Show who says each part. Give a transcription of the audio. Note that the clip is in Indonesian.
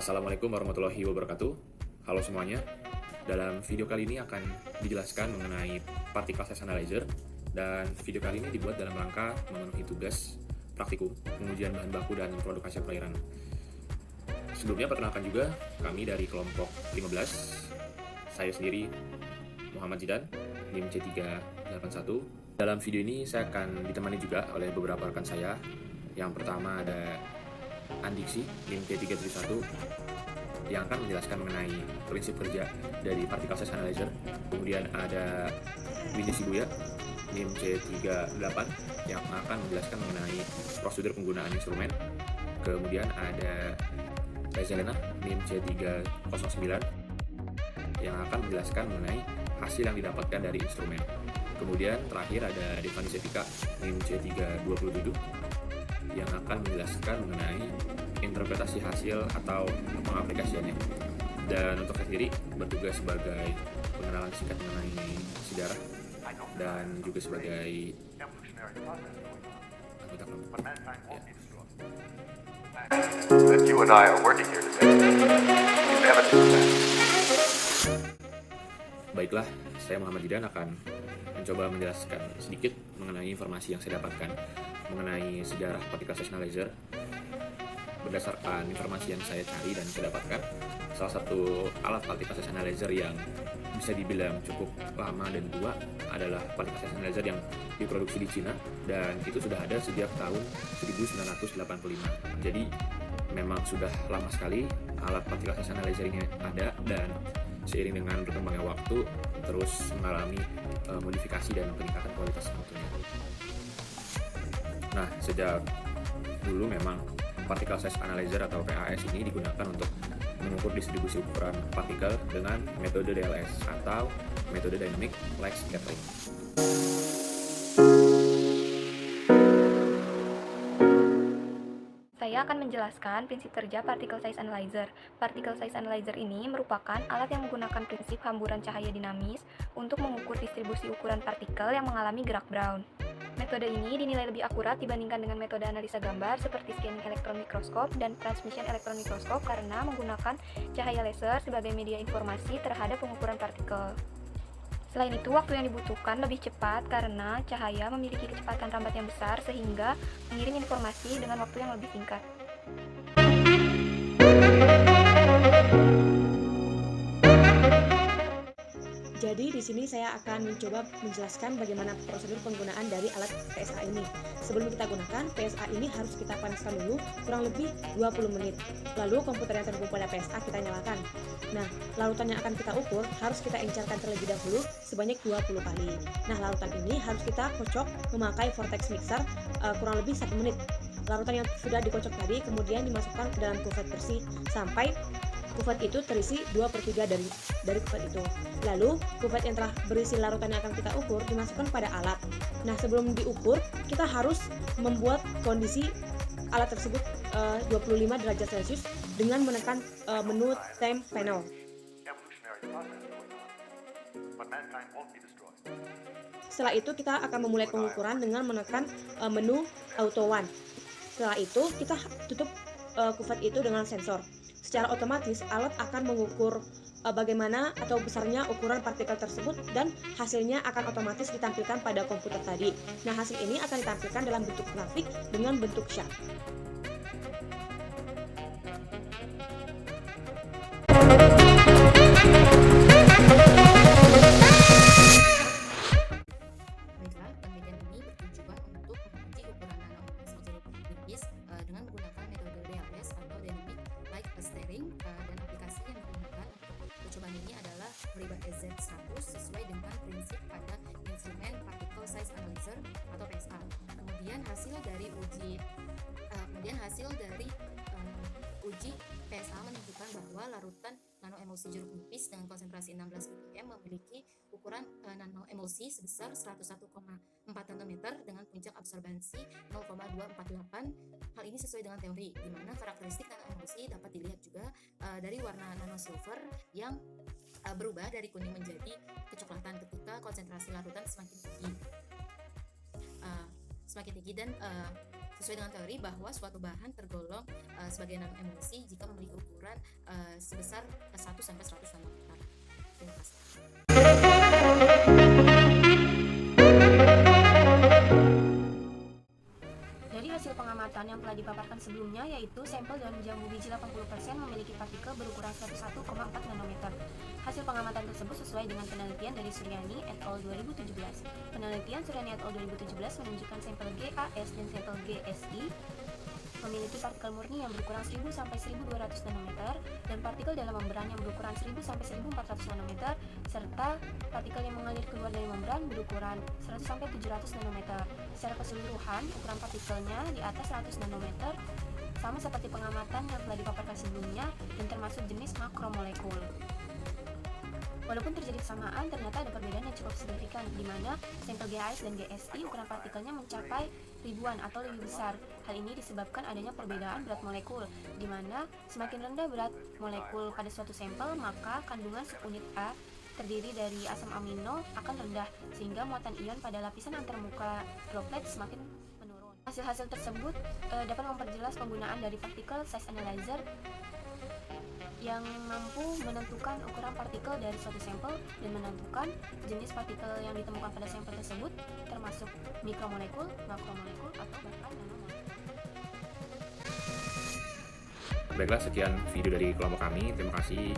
Speaker 1: Assalamualaikum warahmatullahi wabarakatuh. Halo semuanya. Dalam video kali ini akan dijelaskan mengenai particle size analyzer, dan video kali ini dibuat dalam rangka memenuhi tugas praktikum pengujian bahan baku dan produk hasil perairan. Sebelumnya perkenalkan juga kami dari kelompok 15. Saya sendiri Muhammad Zidan, NIM C381. Dalam video ini saya akan ditemani juga oleh beberapa rekan saya. Yang pertama ada Andiksi, NIM T371, yang akan menjelaskan mengenai prinsip kerja dari particle size analyzer. Kemudian ada Windy Shibuya, NIM C38, yang akan menjelaskan mengenai prosedur penggunaan instrumen. Kemudian ada Reza Lena, NIM C309, yang akan menjelaskan mengenai hasil yang didapatkan dari instrumen. Kemudian terakhir ada Devani Sepika, NIM C327, yang akan menjelaskan mengenai interpretasi hasil atau pengaplikasiannya. Dan untuk saya sendiri bertugas sebagai pengenalan singkat mengenai sejarah dan juga sebagai anggota kelompok.
Speaker 2: That you and I are working here today is evidence that.
Speaker 1: Baiklah, saya Muhammad Zidan akan mencoba menjelaskan sedikit mengenai informasi yang saya dapatkan mengenai sejarah particle size analyzer. Berdasarkan informasi yang saya cari dan saya dapatkan, salah satu alat particle size analyzer yang bisa dibilang cukup lama dan tua adalah particle size analyzer yang diproduksi di Cina, dan itu sudah ada sejak tahun 1985. Jadi memang sudah lama sekali alat particle size analyzer ini ada, dan seiring dengan berkembangnya waktu terus mengalami modifikasi dan peningkatan kualitas mutunya. Nah, sejak dulu memang particle size analyzer atau PAS ini digunakan untuk mengukur distribusi ukuran partikel dengan metode DLS atau metode Dynamic Light Scattering.
Speaker 3: Saya akan menjelaskan prinsip kerja particle size analyzer. Particle size analyzer ini merupakan alat yang menggunakan prinsip hamburan cahaya dinamis untuk mengukur distribusi ukuran partikel yang mengalami gerak Brown. Metode ini dinilai lebih akurat dibandingkan dengan metode analisa gambar seperti scanning elektron mikroskop dan transmission elektron mikroskop karena menggunakan cahaya laser sebagai media informasi terhadap pengukuran partikel. Selain itu, waktu yang dibutuhkan lebih cepat karena cahaya memiliki kecepatan rambat yang besar sehingga mengirim informasi dengan waktu yang lebih singkat.
Speaker 4: Jadi di sini saya akan mencoba menjelaskan bagaimana prosedur penggunaan dari alat PSA ini. Sebelum kita gunakan, PSA ini harus kita panaskan dulu kurang lebih 20 menit. Lalu komputer yang terhubung pada PSA kita nyalakan. Nah, larutan yang akan kita ukur harus kita encerkan terlebih dahulu sebanyak 20 kali. Nah, larutan ini harus kita kocok memakai vortex mixer kurang lebih 1 menit. Larutan yang sudah dikocok tadi kemudian dimasukkan ke dalam kuvet bersih sampai kuvet itu terisi 2/3 dari kuvet itu. Lalu kuvet yang telah berisi larutan yang akan kita ukur dimasukkan pada alat. Nah, sebelum diukur kita harus membuat kondisi alat tersebut 25 derajat Celcius dengan menekan menu temp panel. Setelah itu kita akan memulai pengukuran dengan menekan menu auto one. Setelah itu kita tutup kuvet itu dengan sensor. Secara otomatis alat akan mengukur bagaimana atau besarnya ukuran partikel tersebut dan hasilnya akan otomatis ditampilkan pada komputer tadi. Nah, hasil ini akan ditampilkan dalam bentuk grafik dengan bentuk chart.
Speaker 5: Baiklah, penelitian ini bertujuan untuk menguji ukuran nanoemisi jeruk nipis dengan menggunakan metode DLS atau Dynamic Light Scattering, dan aplikasi yang digunakan untuk percobaan ini adalah Meriba EZ100 sesuai dengan prinsip pada instrumen particle size analyzer atau PSA. Kemudian hasil dari uji PSA menunjukkan bahwa larutan nanoemulsi jeruk nipis dengan konsentrasi 16 ppm memiliki ukuran nanoemulsi sebesar 101,4 nanometer dengan puncak absorbansi 0,248. Hal ini sesuai dengan teori, di mana karakteristik nanoemulsi dapat dilihat juga dari warna nanosilver yang berubah dari kuning menjadi kecoklatan ketika konsentrasi larutan semakin tinggi dan sesuai dengan teori bahwa suatu bahan tergolong sebagai nanoemulsi jika memiliki ukuran sebesar 1-100 nanometer. Terima kasih.
Speaker 3: Dari hasil pengamatan yang telah dipaparkan sebelumnya, yaitu sampel daun jambu biji 80% memiliki partikel berukuran 101,4 nanometer. Hasil pengamatan tersebut sesuai dengan penelitian dari Suryani et al. 2017. Penelitian Suryani et al. 2017 menunjukkan sampel GAS dan sampel GSI memiliki partikel murni yang berukuran 1000 sampai 1200 nanometer dan partikel dalam membran yang berukuran 1000 sampai 1400 nanometer serta partikel yang mengalir keluar dari membran berukuran 100 sampai 700 nanometer. Secara keseluruhan, ukuran partikelnya di atas 100 nanometer sama seperti pengamatan yang telah dipaparkan sebelumnya dan termasuk jenis makromolekul. Walaupun terjadi kesamaan, ternyata ada perbedaan yang cukup signifikan, di mana sampel GAS dan GSI ukuran partikelnya mencapai ribuan atau lebih besar. Hal ini disebabkan adanya perbedaan berat molekul, di mana semakin rendah berat molekul pada suatu sampel, maka kandungan subunit A terdiri dari asam amino akan rendah, sehingga muatan ion pada lapisan antarmuka droplet semakin menurun. Hasil-hasil tersebut dapat memperjelas penggunaan dari particle size analyzer yang mampu menentukan ukuran partikel dari suatu sampel dan menentukan jenis partikel yang ditemukan pada sampel tersebut, termasuk mikromolekul, makromolekul, atau bahkan nanomolekul.
Speaker 1: Baiklah, sekian video dari kelompok kami. Terima kasih.